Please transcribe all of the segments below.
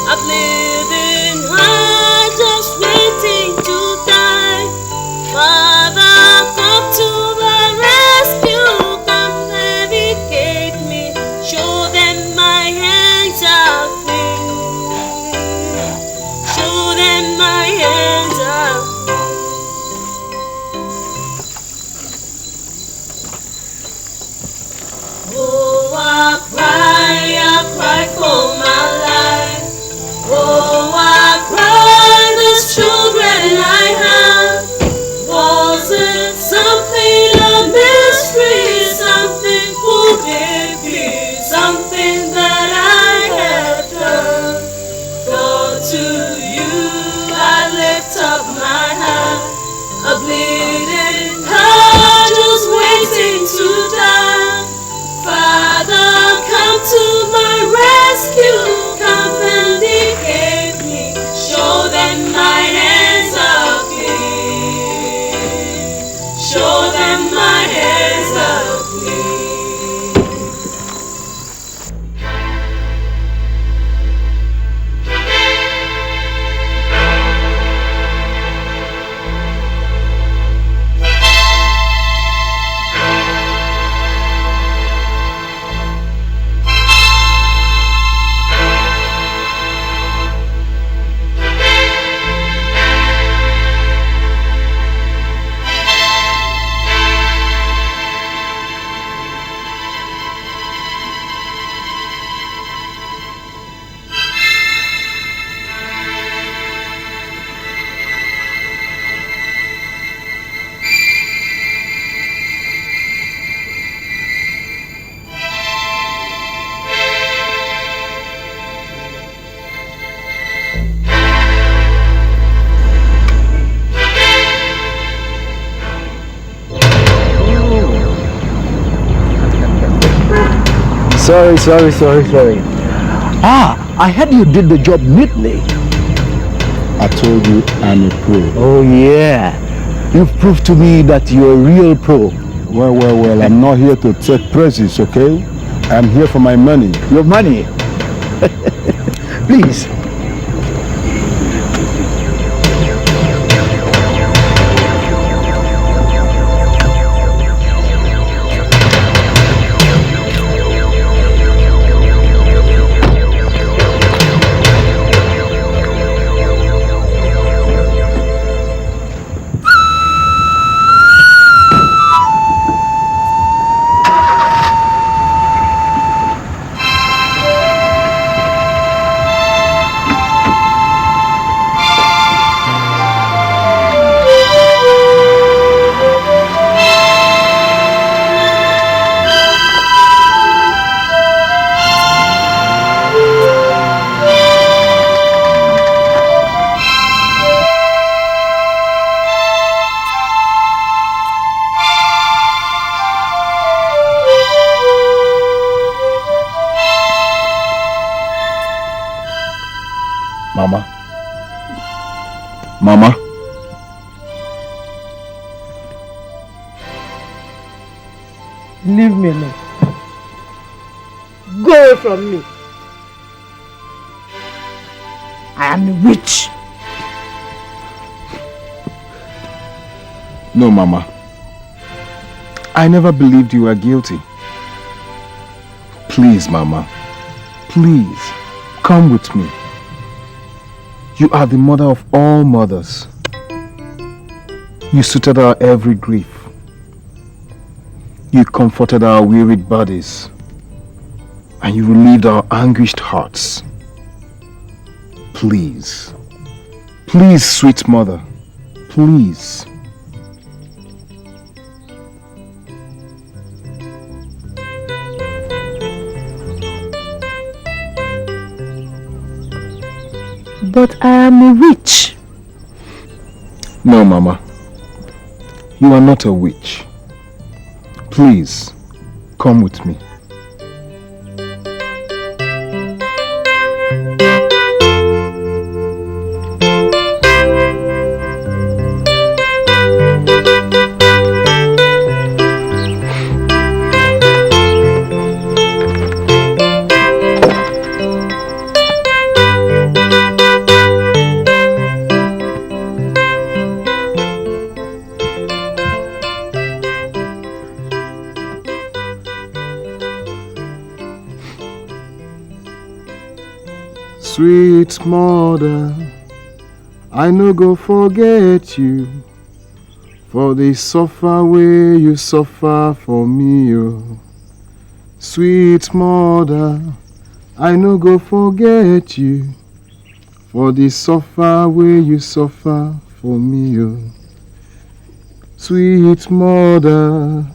A bleeding heart just waiting to die. Father, come to the rescue, come navigate me, show them my hands are clean, show them my hands are clean. Oh, I cry for my life. Oh, I cry these children I have. Was it something, a mystery, something could it be, something that I have done? God, to you I lift up my hand, a bleeding heart just waiting to die. Father, come to my rescue, come vindicate me, show them my hands are clean, show them my hands are clean. Sorry. I heard you did the job neatly. I told you I'm a pro. Oh yeah. You've proved to me that you're a real pro. Well, I'm not here to take praises, okay? I'm here for my money. Your money? Please. Mama? Leave me alone. Go away from me. I am a witch. No, Mama. I never believed you were guilty. Please, Mama. Please, come with me. You are the mother of all mothers. You soothed our every grief. You comforted our wearied bodies. And you relieved our anguished hearts. Please. Please, sweet mother. Please. But I am a witch. No, Mama. You are not a witch. Please, come with me. Sweet mother, I no go forget you, for the suffer way you suffer for me, oh. Sweet mother, I no go forget you, for the suffer way you suffer for me, oh. Sweet mother,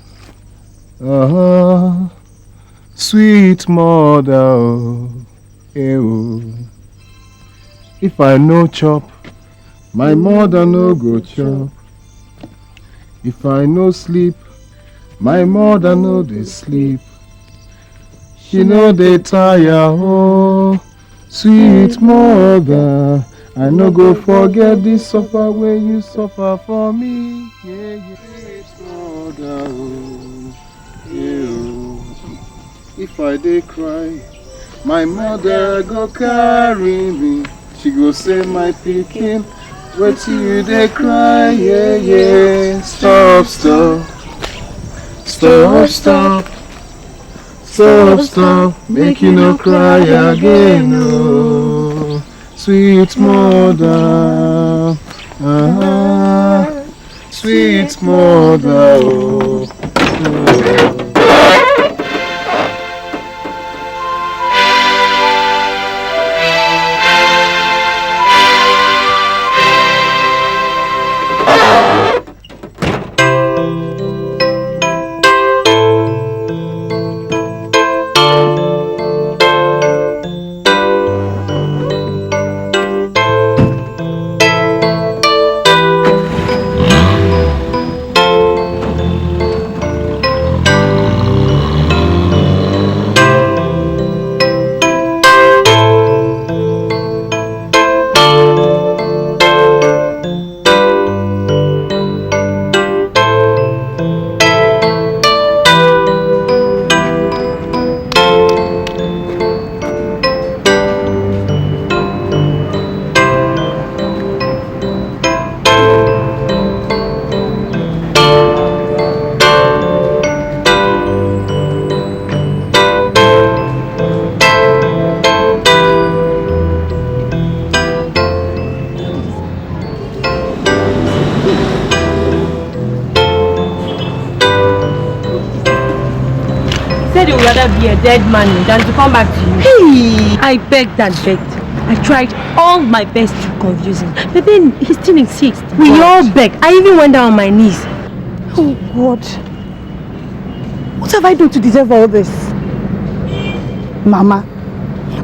sweet mother, oh, eh, oh. If I no chop, my mother no go chop. If I no sleep, my mother no dey sleep. She no dey tire, oh, sweet mother. I no go forget the suffer when you suffer for me. Yeah, yeah. Sweet mother, oh, yeah, oh. If I dey cry, my mother go carry me. She go say, my pikin, wait till you dey cry, yeah, yeah. Stop, stop, stop, stop, stop, stop. Make you no cry again, oh, sweet mother, sweet mother, oh. Be a dead man than to come back to you. Hey, I begged and begged. I tried all my best to confuse him. But then he still insists. We all begged. I even went down on my knees. Oh God. What have I done to deserve all this? Mama.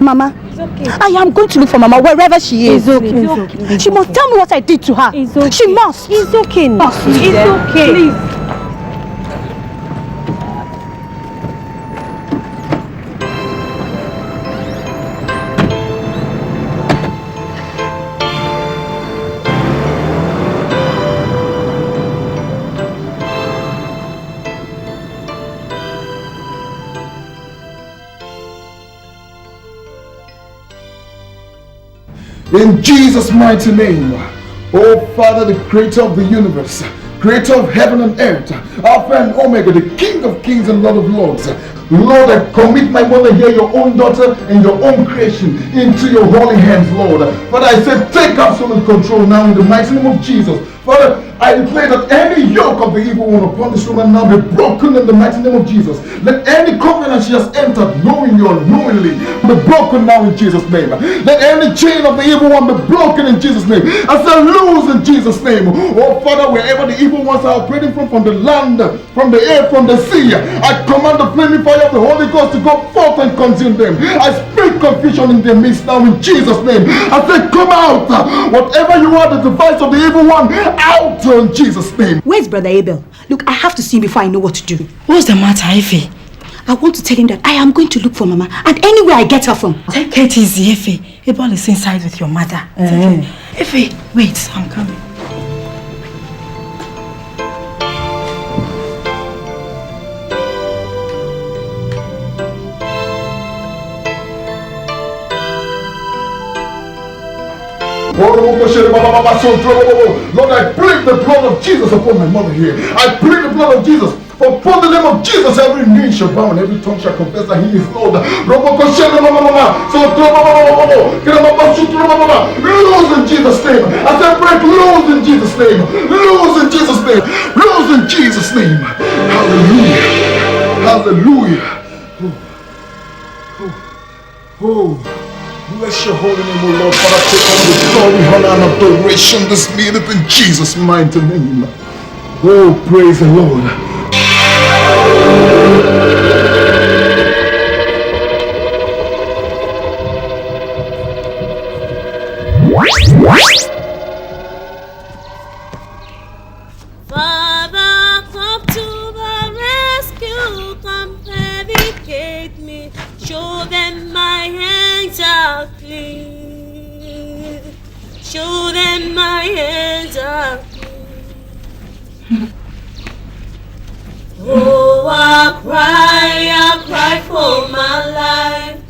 Mama. It's okay. I am going to look for Mama wherever she is. It's okay. It's okay. She must tell me what I did to her. It's okay. She must. It's okay. It's okay. Please. In Jesus' mighty name, oh Father, the creator of the universe, creator of heaven and earth, Alpha and Omega, the King of kings and Lord of lords. Lord, I commit my mother here, your own daughter and your own creation, into your holy hands, Lord. Father, I say, take absolute control now in the mighty name of Jesus. Father, I declare that any yoke of the evil one upon this woman now be broken in the mighty name of Jesus. Let any covenant she has entered, knowingly or unknowingly, be broken now in Jesus' name. Let any chain of the evil one be broken in Jesus' name. I say loose in Jesus' name. Oh Father, wherever the evil ones are operating from the land, from the air, from the sea, I command the flaming fire of the Holy Ghost to go forth and consume them. I speak confusion in their midst now in Jesus' name. I say come out. Whatever you are, the device of the evil one, out in Jesus' name. Where's Brother Abel? Look, I have to see him before I know what to do. What's the matter, Effie? I want to tell him that I am going to look for Mama, and anywhere I get her from. Take it easy, Effie. Abel is inside with your mother. Effie, wait, I'm coming. Lord, I plead the blood of Jesus upon my mother here. I plead the blood of Jesus. For upon the name of Jesus, every knee shall bow and every tongue shall confess that He is Lord. Lose in Jesus' name. I said break loose in Jesus' name. Lose in Jesus' name. Lose in Jesus' name. Hallelujah. Hallelujah. Oh, bless your holy name, O Lord. Father, take all the glory, honor, and adoration this minute in Jesus' mighty name. Oh, praise the Lord. Father, come to the rescue, come vindicate me, show them my hands are clean, show them my hands are clean. Oh, I cry for my life.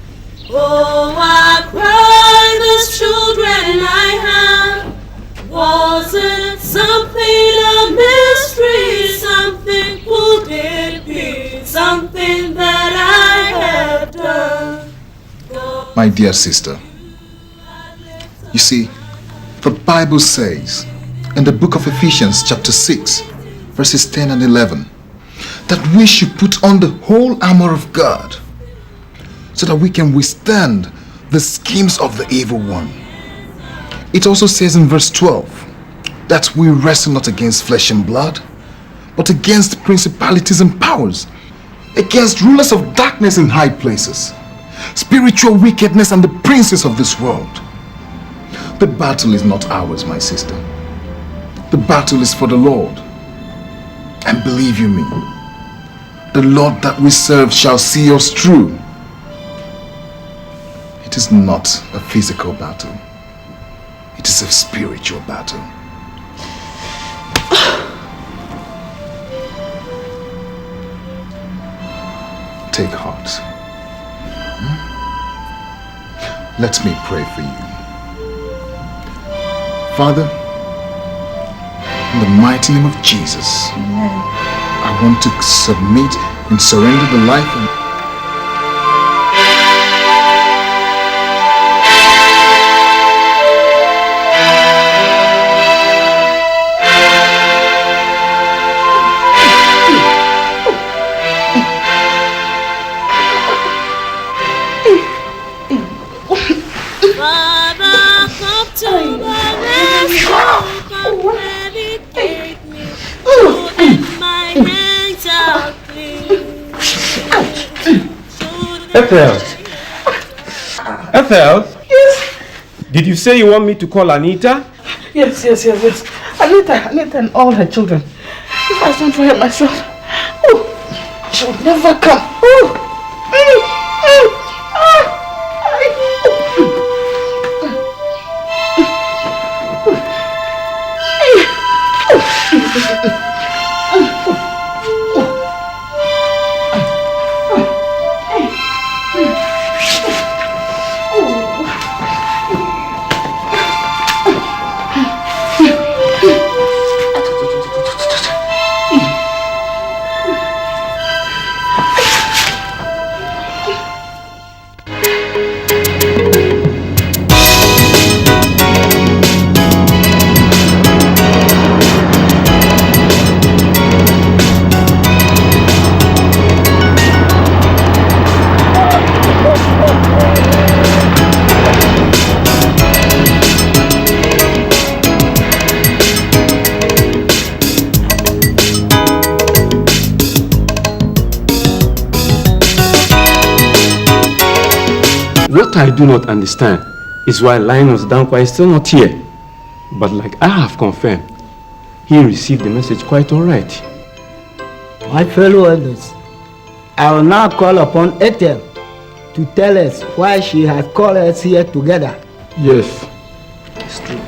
Oh, I cry, these children I have. Was it something, a mystery, something could it be, something that I have done? My dear sister, you see, the Bible says in the book of Ephesians chapter 6, verses 10 and 11, that we should put on the whole armor of God so that we can withstand the schemes of the evil one. It also says in verse 12 that we wrestle not against flesh and blood, but against principalities and powers, against rulers of darkness in high places, spiritual wickedness and the princes of this world. The battle is not ours, my sister. The battle is for the Lord. And believe you me, the Lord that we serve shall see us through. It is not a physical battle. It is a spiritual battle. Take heart. Let me pray for you. Father, in the mighty name of Jesus, I want to submit and surrender the life and Ethel! Ethel? Yes. Did you say you want me to call Anita? Yes. Anita and all her children. If I don't for her myself, she would never come. What I do not understand is why Linus Dankwa is still not here. But like I have confirmed, he received the message quite alright. My fellow elders, I will now call upon Ethel to tell us why she has called us here together. Yes, it's true.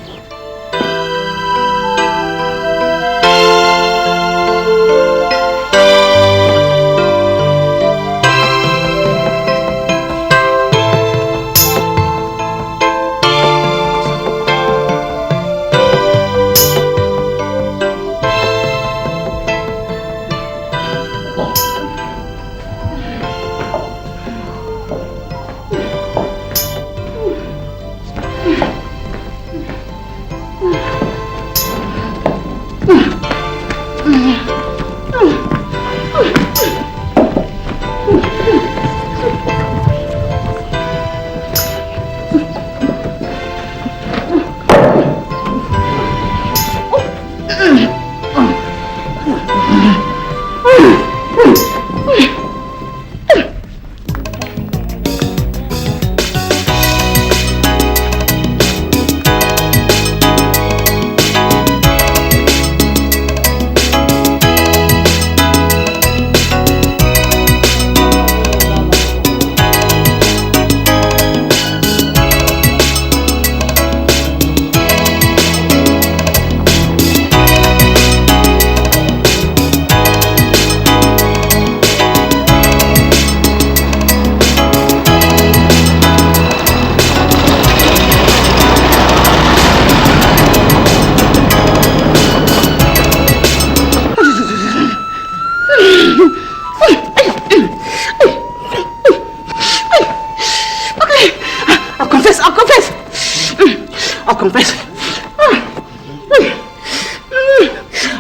confess.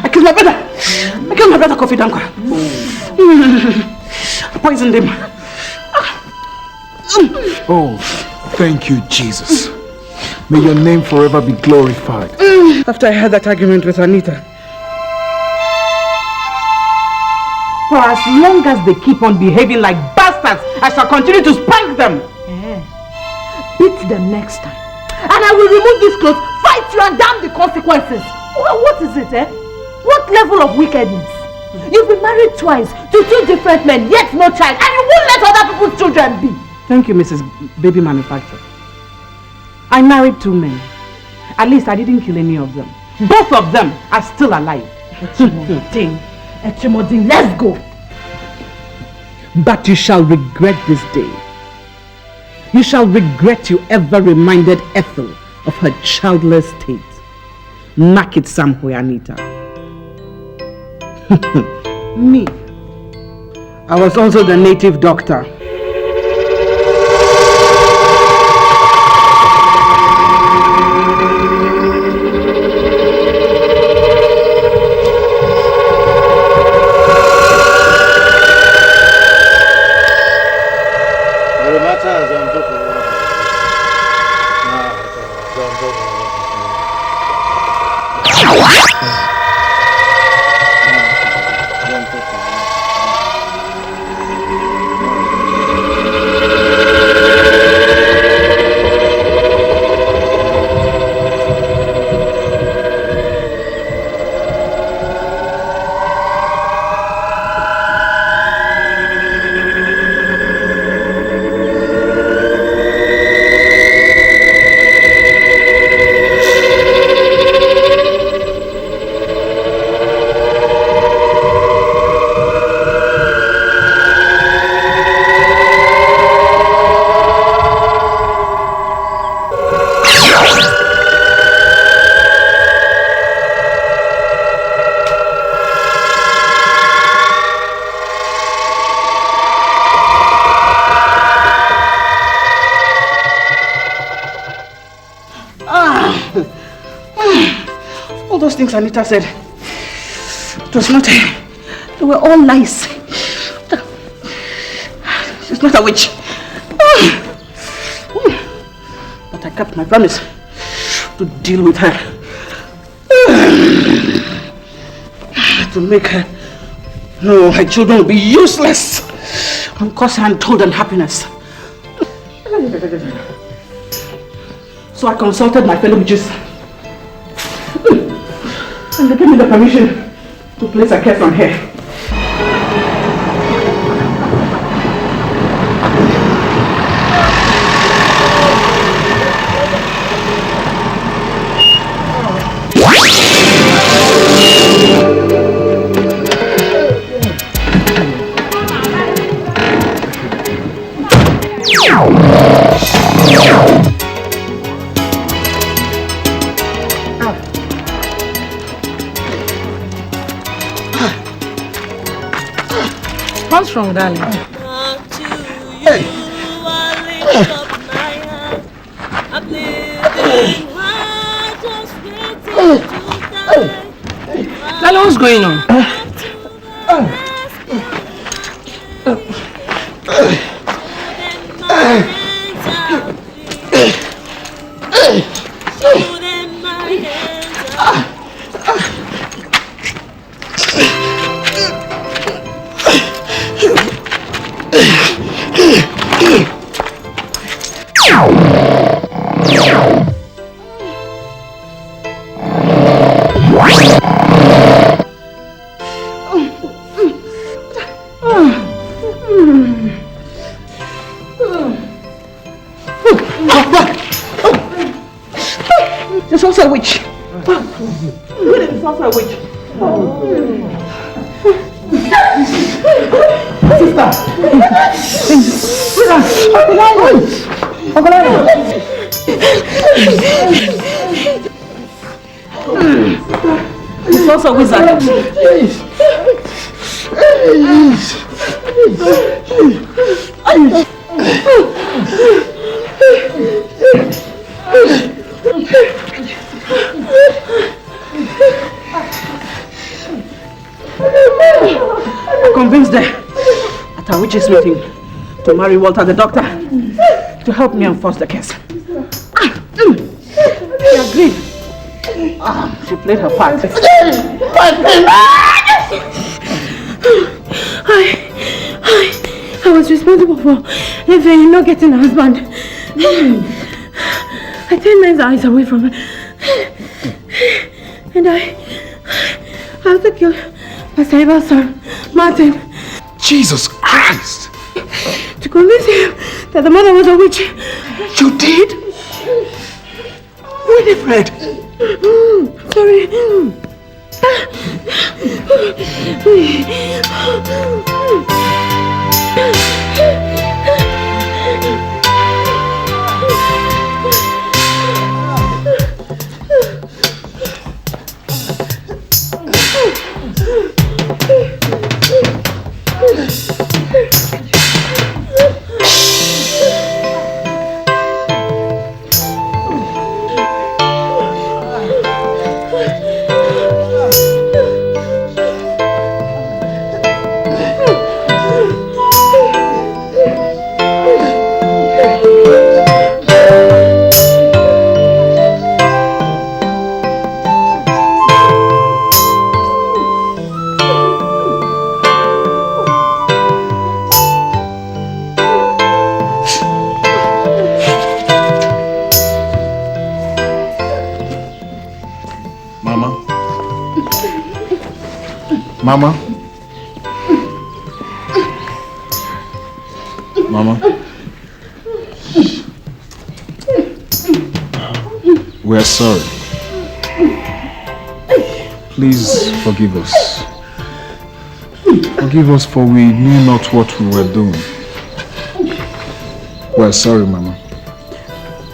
I killed my brother. I killed my brother, Kofi Dankwa. I poisoned him. Oh, thank you, Jesus. May your name forever be glorified. After I had that argument with Anita, for as long as they keep on behaving like bastards, I shall continue to spank them. Beat them next time. And I will remove these clothes, fight you and damn the consequences. What is it, What level of wickedness? You've been married twice to 2 different men, yet no child, and you won't let other people's children be. Thank you, Mrs. Baby Manufacturer. I married 2 men. At least I didn't kill any of them. Both of them are still alive. Echimodin, let's go. But you shall regret this day. You shall regret you ever reminded Ethel of her childless state. Mark it somewhere, Anita. Me. I was also the native doctor. Things Anita said, it was not they were all lies. She's not a witch. But I kept my promise to deal with her, to make her know her children will be useless and cause her untold unhappiness. So I consulted my fellow witches, and they gave me the permission to place a curse on her. What's wrong, darling? Darling, what's going on? There's also a witch. There's also a witch. Sister! It's also a wizard. wishes me to marry Walter the doctor to help me enforce the case. She agreed. She played her part. I was responsible for Efe not getting a husband. I turned men's eyes away from her. And I also killed Pastor Eva's son, Martin. Jesus Christ! To convince him that the mother was a witch. You did? Winifred! Sorry. Mama? Mama? We're sorry. Please forgive us. Forgive us, for we knew not what we were doing. We're sorry, Mama.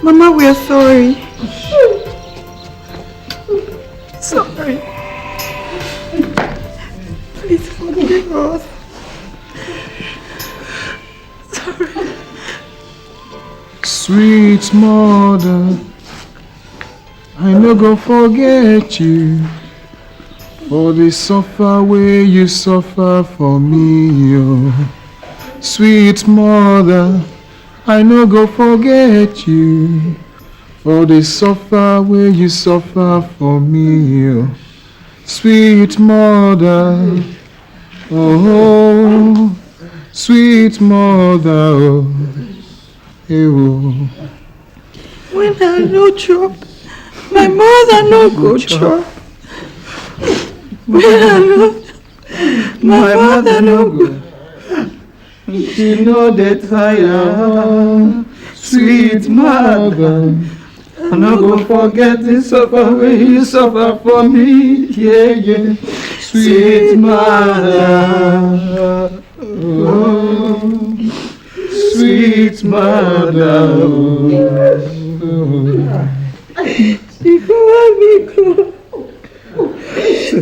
Mama, we are sorry. Sorry. Please forgive us. Sorry. Sweet mother, I no go forget you, for the suffer way you suffer for me, oh. Sweet mother, I no go forget you, for the suffer way you suffer for me, oh. Sweet mother, oh, sweet mother, oh, hey, oh. When I no chop, my mother no go chop. When I no, my mother no go. She know the tire, sweet mother. I no go forget the suffer when you suffer for me, yeah, yeah. Sweet mother, oh, sweet mother, oh. She go me go.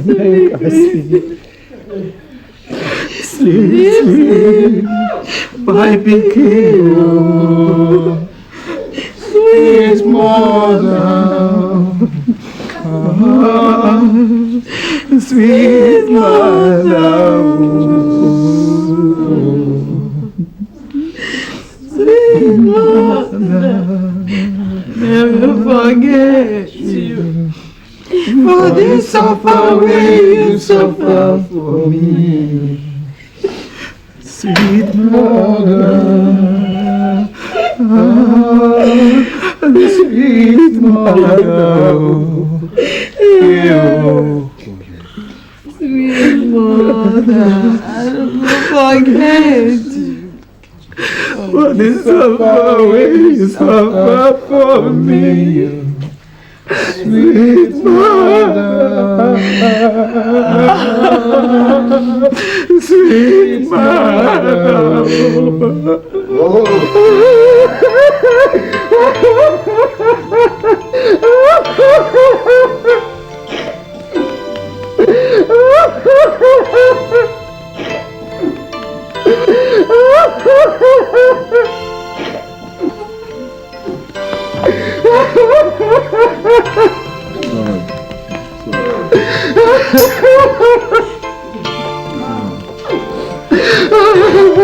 Make us sleep, sleep, my pikin, oh. Sweet mother, oh, sweet mother, oh. Sweet mother, never forget you, for the suffer way you suffer for me. Sweet mother, oh, sweet mother, oh, sweet mother, I don't forget you, for the suffer way you suffer for me. Sweet mother, sweet mother,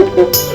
Sorry.